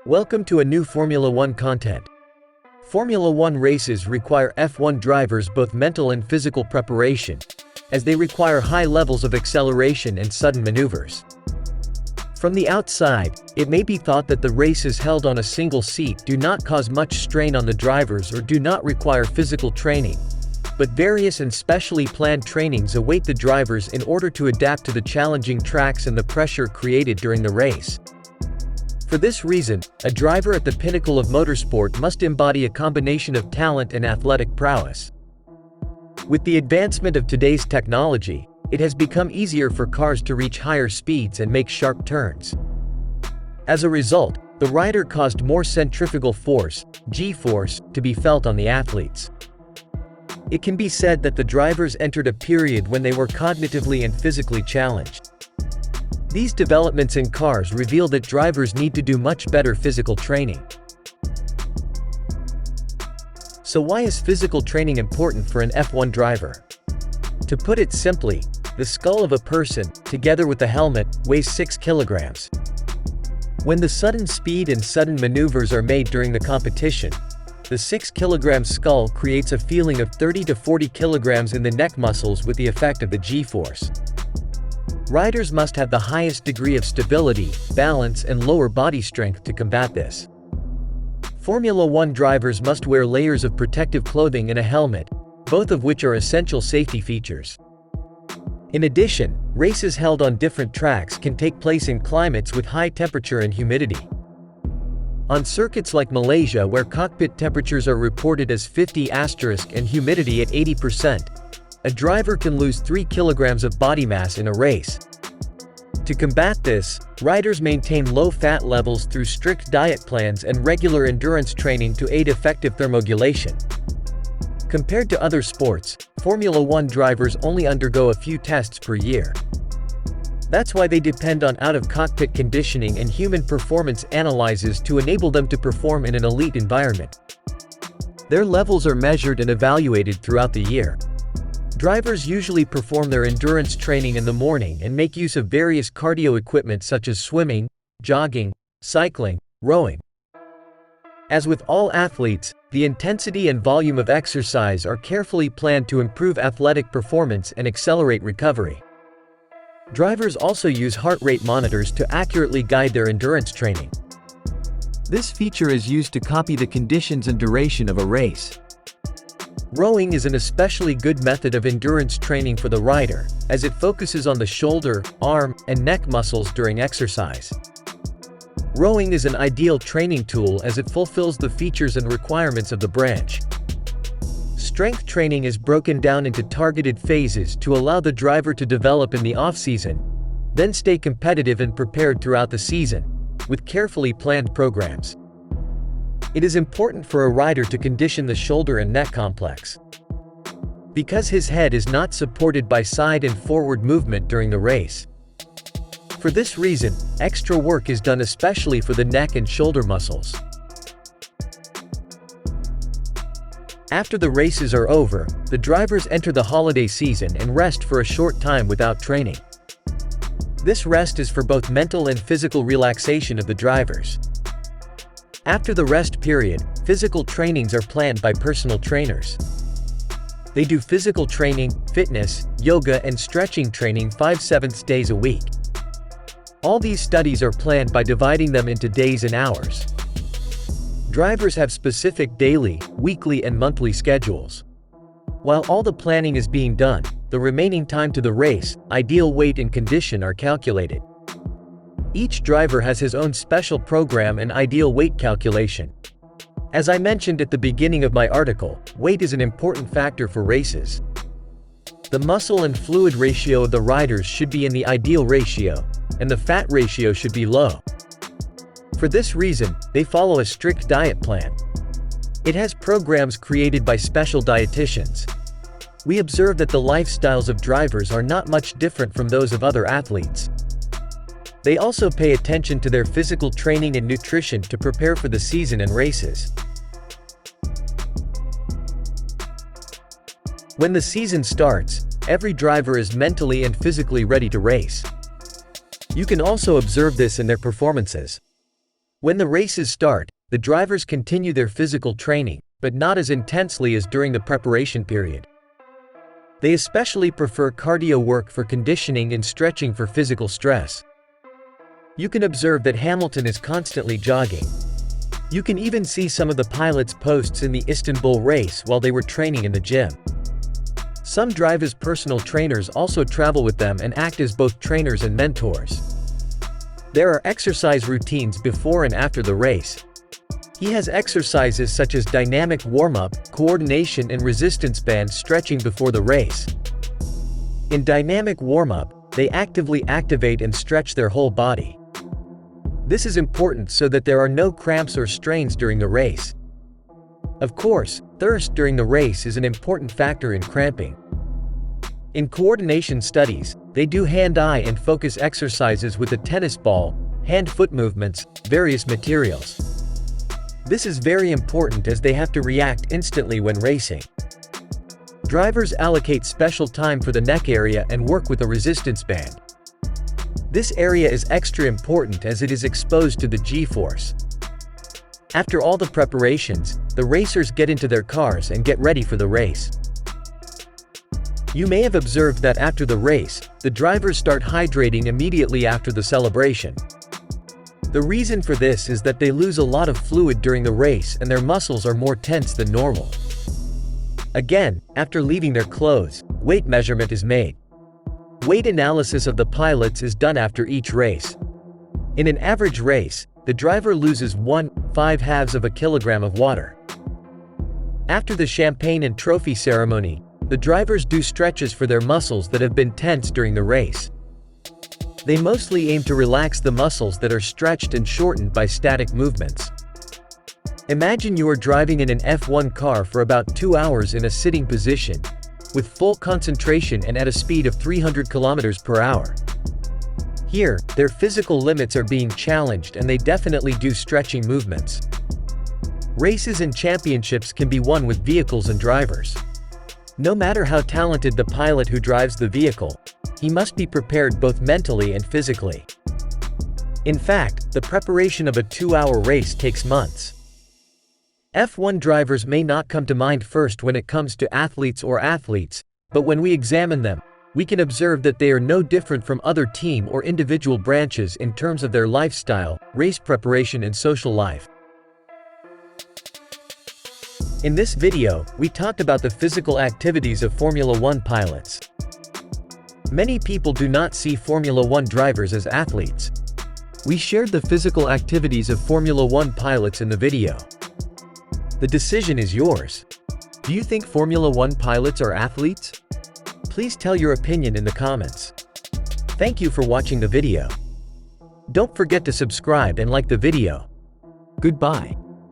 Welcome to a new Formula One content. Formula One races require F1 drivers both mental and physical preparation, as they require high levels of acceleration and sudden maneuvers. From the outside, it may be thought that the races held on a single seat do not cause much strain on the drivers or do not require physical training, but various and specially planned trainings await the drivers in order to adapt to the challenging tracks and the pressure created during the race. For this reason, a driver at the pinnacle of motorsport must embody a combination of talent and athletic prowess. With the advancement of today's technology, it has become easier for cars to reach higher speeds and make sharp turns. As a result, the rider caused more centrifugal force, G-force, to be felt on the athletes. It can be said that the drivers entered a period when they were cognitively and physically challenged. These developments in cars reveal that drivers need to do much better physical training. So why is physical training important for an F1 driver? To put it simply, the skull of a person, together with the helmet, weighs 6 kilograms. When the sudden speed and sudden maneuvers are made during the competition, the 6-kilogram skull creates a feeling of 30 to 40 kilograms in the neck muscles with the effect of the G-force. Riders must have the highest degree of stability, balance and lower body strength to combat this. Formula One drivers must wear layers of protective clothing and a helmet, both of which are essential safety features. In addition, races held on different tracks can take place in climates with high temperature and humidity. On circuits like Malaysia, where cockpit temperatures are reported as 50* and humidity at 80%, a driver can lose 3 kilograms of body mass in a race. To combat this, riders maintain low fat levels through strict diet plans and regular endurance training to aid effective thermogulation. Compared to other sports, Formula One drivers only undergo a few tests per year. That's why they depend on out-of-cockpit conditioning and human performance analyses to enable them to perform in an elite environment. Their levels are measured and evaluated throughout the year. Drivers usually perform their endurance training in the morning and make use of various cardio equipment such as swimming, jogging, cycling, rowing. As with all athletes, the intensity and volume of exercise are carefully planned to improve athletic performance and accelerate recovery. Drivers also use heart rate monitors to accurately guide their endurance training. This feature is used to copy the conditions and duration of a race. Rowing is an especially good method of endurance training for the rider, as it focuses on the shoulder, arm, and neck muscles during exercise. Rowing is an ideal training tool as it fulfills the features and requirements of the branch. Strength training is broken down into targeted phases to allow the driver to develop in the off-season, then stay competitive and prepared throughout the season, with carefully planned programs. It is important for a rider to condition the shoulder and neck complex. Because his head is not supported by side and forward movement during the race. For this reason, extra work is done especially for the neck and shoulder muscles. After the races are over, the drivers enter the holiday season and rest for a short time without training. This rest is for both mental and physical relaxation of the drivers. After the rest period, physical trainings are planned by personal trainers. They do physical training, fitness, yoga and stretching training 5/7 days a week. All these studies are planned by dividing them into days and hours. Drivers have specific daily, weekly and monthly schedules. While all the planning is being done, the remaining time to the race, ideal weight and condition are calculated. Each driver has his own special program and ideal weight calculation. As I mentioned at the beginning of my article, weight is an important factor for races. The muscle and fluid ratio of the riders should be in the ideal ratio, and the fat ratio should be low. For this reason, they follow a strict diet plan. It has programs created by special dietitians. We observe that the lifestyles of drivers are not much different from those of other athletes. They also pay attention to their physical training and nutrition to prepare for the season and races. When the season starts, every driver is mentally and physically ready to race. You can also observe this in their performances. When the races start, the drivers continue their physical training, but not as intensely as during the preparation period. They especially prefer cardio work for conditioning and stretching for physical stress. You can observe that Hamilton is constantly jogging. You can even see some of the pilots' posts in the Istanbul race while they were training in the gym. Some drivers' personal trainers also travel with them and act as both trainers and mentors. There are exercise routines before and after the race. He has exercises such as dynamic warm-up, coordination and resistance band stretching before the race. In dynamic warm-up, they actively activate and stretch their whole body. This is important so that there are no cramps or strains during the race. Of course, thirst during the race is an important factor in cramping. In coordination studies, they do hand-eye and focus exercises with a tennis ball, hand-foot movements, various materials. This is very important as they have to react instantly when racing. Drivers allocate special time for the neck area and work with a resistance band. This area is extra important as it is exposed to the G-force. After all the preparations, the racers get into their cars and get ready for the race. You may have observed that after the race, the drivers start hydrating immediately after the celebration. The reason for this is that they lose a lot of fluid during the race and their muscles are more tense than normal. Again, after leaving their clothes, weight measurement is made. Weight analysis of the pilots is done after each race. In an average race, the driver loses 1/5 kilogram of water. After the champagne and trophy ceremony, the drivers do stretches for their muscles that have been tense during the race. They mostly aim to relax the muscles that are stretched and shortened by static movements. Imagine you are driving in an F1 car for about 2 hours in a sitting position, with full concentration and at a speed of 300 km per hour. Here, their physical limits are being challenged and they definitely do stretching movements. Races and championships can be won with vehicles and drivers. No matter how talented the pilot who drives the vehicle, he must be prepared both mentally and physically. In fact, the preparation of a 2-hour race takes months. F1 drivers may not come to mind first when it comes to athletes, but when we examine them, we can observe that they are no different from other team or individual branches in terms of their lifestyle, race preparation and social life. In this video, we talked about the physical activities of Formula One pilots. Many people do not see Formula One drivers as athletes. We shared the physical activities of Formula One pilots in the video. The decision is yours. Do you think Formula One pilots are athletes? Please tell your opinion in the comments. Thank you for watching the video. Don't forget to subscribe and like the video. Goodbye.